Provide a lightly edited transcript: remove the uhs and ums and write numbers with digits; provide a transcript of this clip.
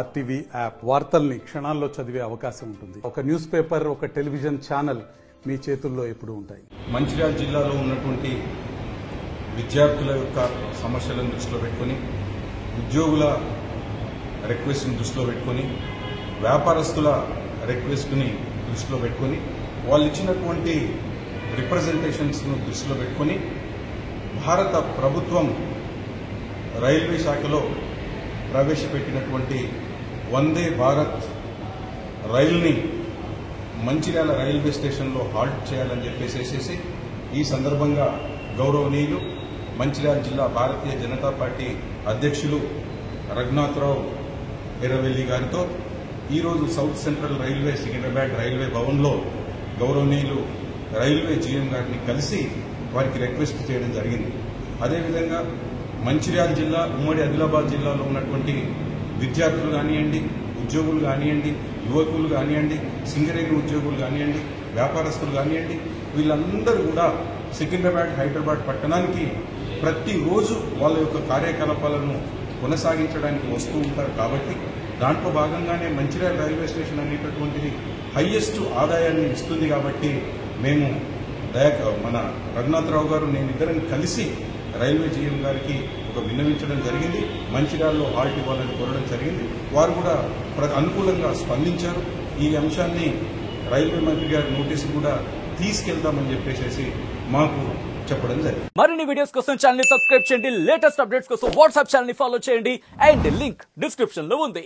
RTV app వార్తల్ని క్షణాల్లో చదివే అవకాశం ఉంటుంది. ఒక న్యూస్ పేపర్, ఒక టెలివిజన్ ఛానల్ మీ చేతుల్లో ఎప్పుడూ ఉంటాయి. మంచిర్యాల జిల్లాలో ఉన్నటువంటి విద్యార్థుల యొక్క సమస్యలను దృష్టిలో పెట్టుకుని, ఉద్యోగుల రిక్వెస్ట్ని దృష్టిలో పెట్టుకుని, వ్యాపారస్తుల రిక్వెస్ట్ని దృష్టిలో పెట్టుకుని, వాళ్ళు ఇచ్చినటువంటి రిప్రజెంటేషన్స్ను దృష్టిలో పెట్టుకుని భారత ప్రభుత్వం రైల్వే శాఖలో ప్రవేశపెట్టినటువంటి వందే భారత్ రైలుని మంచిర్యాల రైల్వే స్టేషన్లో హాల్ట్ చేయాలని చెప్పేసి ఈ సందర్భంగా గౌరవనీయులు మంచిర్యాల జిల్లా భారతీయ జనతా పార్టీ అధ్యక్షులు రఘునాథరావు ఎర్రవెల్లి గారితో ఈరోజు south central railway Secunderabad railway భవన్లో గౌరవనీయులు రైల్వే జీఎం గారిని కలిసి వారికి రిక్వెస్ట్ చేయడం జరిగింది. అదేవిధంగా మంచిర్యాల జిల్లా, ఉమ్మడి ఆదిలాబాద్ జిల్లాలో ఉన్నటువంటి విద్యార్థులు కానివ్వండి, ఉద్యోగులు కానివ్వండి, యువకులు కానివ్వండి, సింగరేణి ఉద్యోగులు కానివ్వండి, వ్యాపారస్తులు కానివ్వండి, వీళ్ళందరూ కూడా సికింద్రాబాద్, హైదరాబాద్ పట్టణానికి ప్రతిరోజు వాళ్ళ యొక్క కార్యకలాపాలను కొనసాగించడానికి వస్తూ ఉంటారు. కాబట్టి దాంట్లో భాగంగానే మంచిర్యాల రైల్వే స్టేషన్ అనేటటువంటిది హైయెస్ట్ ఆదాయాన్ని ఇస్తుంది. కాబట్టి మేము మన రఘునాథరావు గారు, నేనిద్దరం కలిసి రైల్వే జీఎం గారికి ఒక విన్నవించడం జరిగింది. మంచిర్యాలలో హాల్ట్ ఇవ్వాలని కోరడం జరిగింది. వారు కూడా అనుకూలంగా స్పందించారు. ఈ అంశాన్ని రైల్వే మంత్రి గారి నోటీసు కూడా తీసుకెళ్తామని చెప్పేసి మాకు చెప్పడం జరిగింది. మరిన్ని వీడియోస్ కోసం ఛానల్ ని సబ్స్క్రైబ్ చేయండి. లేటెస్ట్ అప్డేట్స్ కోసం వాట్సాప్ ఛానల్ ని ఫాలో చేయండి. అండ్ లింక్ డిస్క్రిప్షన్ లో ఉంది.